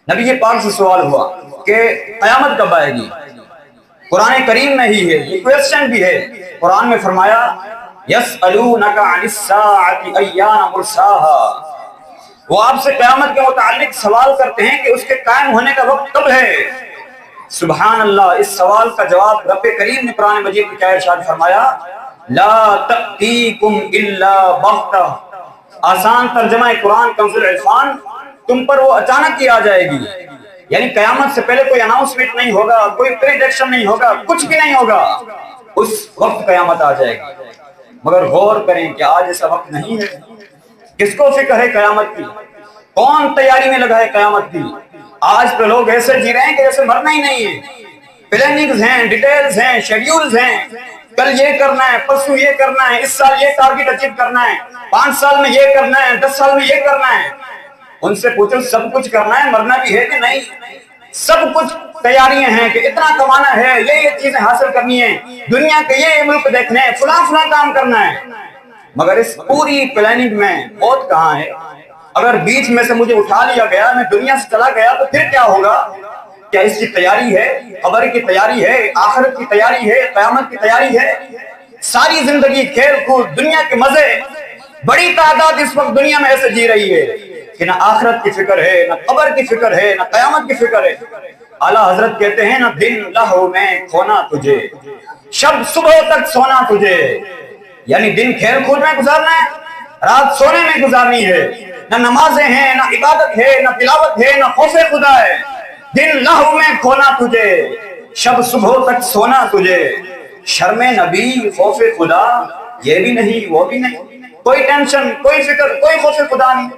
نبی پاک سے سوال ہوا کہ قیامت کب آئے گی؟ قرآن کریم میں ہی ہے، یہ کویسچن بھی ہے۔ قرآن میں فرمایا یسألونک عن الساعۃ ایان مرساہا، وہ آپ سے قیامت کے متعلق سوال کرتے ہیں کہ اس کے قائم ہونے کا وقت کب ہے۔ سبحان اللہ، اس سوال کا جواب رب کریم نے قرآن مجید میں کیا ارشاد فرمایا؟ لا تأتیکم الا بغتہ۔ آسان ترجمہ قرآن کنز العرفان، تم پر وہ اچانک ہی آ جائے گی، یعنی قیامت سے پہلے کوئی اناؤنسمنٹ نہیں ہوگا، کوئی پریڈکشن نہیں ہوگا، کچھ بھی نہیں ہوگا، اس وقت قیامت آ جائے گی۔ مگر غور کریں کہ آج ایسا وقت نہیں ہے۔ کس کو فکر ہے قیامت کی؟ کون تیاری میں لگا ہے قیامت کی؟ آج تو لوگ ایسے جی رہے ہیں کہ جیسے مرنا ہی نہیں ہے۔ پلاننگز ہیں، ڈیٹیلز ہیں، شیڈیولز ہیں، کل یہ کرنا ہے، پرسوں یہ کرنا ہے، اس سال یہ ٹارگٹ اچیو کرنا ہے، 5 سال میں یہ کرنا ہے، 10 سال میں یہ کرنا ہے۔ ان سے پوچھو سب کچھ کرنا ہے، مرنا بھی ہے کہ نہیں؟ سب کچھ تیاریاں ہیں کہ اتنا کمانا ہے، یہ چیزیں حاصل کرنی ہے، دنیا کے یہ ملک دیکھنے ہیں، فلاں کام کرنا ہے۔ مگر اس پوری پلاننگ میں موت کہاں ہے؟ اگر بیچ میں سے مجھے اٹھا لیا گیا، میں دنیا سے چلا گیا، تو پھر کیا ہوگا؟ کیا اس کی تیاری ہے؟ قبر کی تیاری ہے؟ آخرت کی تیاری ہے؟ قیامت کی تیاری ہے؟ ساری زندگی کھیل کود، دنیا کے مزے، بڑی تعداد اس وقت دنیا میں ایسے جی رہی ہے کہ نہ آخرت کی فکر ہے، نہ قبر کی فکر ہے، نہ قیامت کی فکر ہے۔ اعلیٰ حضرت کہتے ہیں نہ دن لہو میں کھونا تجھے، شب صبح تک سونا تجھے، یعنی دن کھیل کود میں گزارنا ہے، رات سونے میں گزارنی ہے۔ نہ نمازیں ہیں، نہ عبادت ہے، نہ تلاوت ہے، نہ خوف خدا ہے۔ دن لہو میں کھونا تجھے، شب صبح تک سونا تجھے۔ شرم نبی، خوف خدا، یہ بھی نہیں وہ بھی نہیں، کوئی ٹینشن، کوئی فکر، کوئی خوف خدا نہیں۔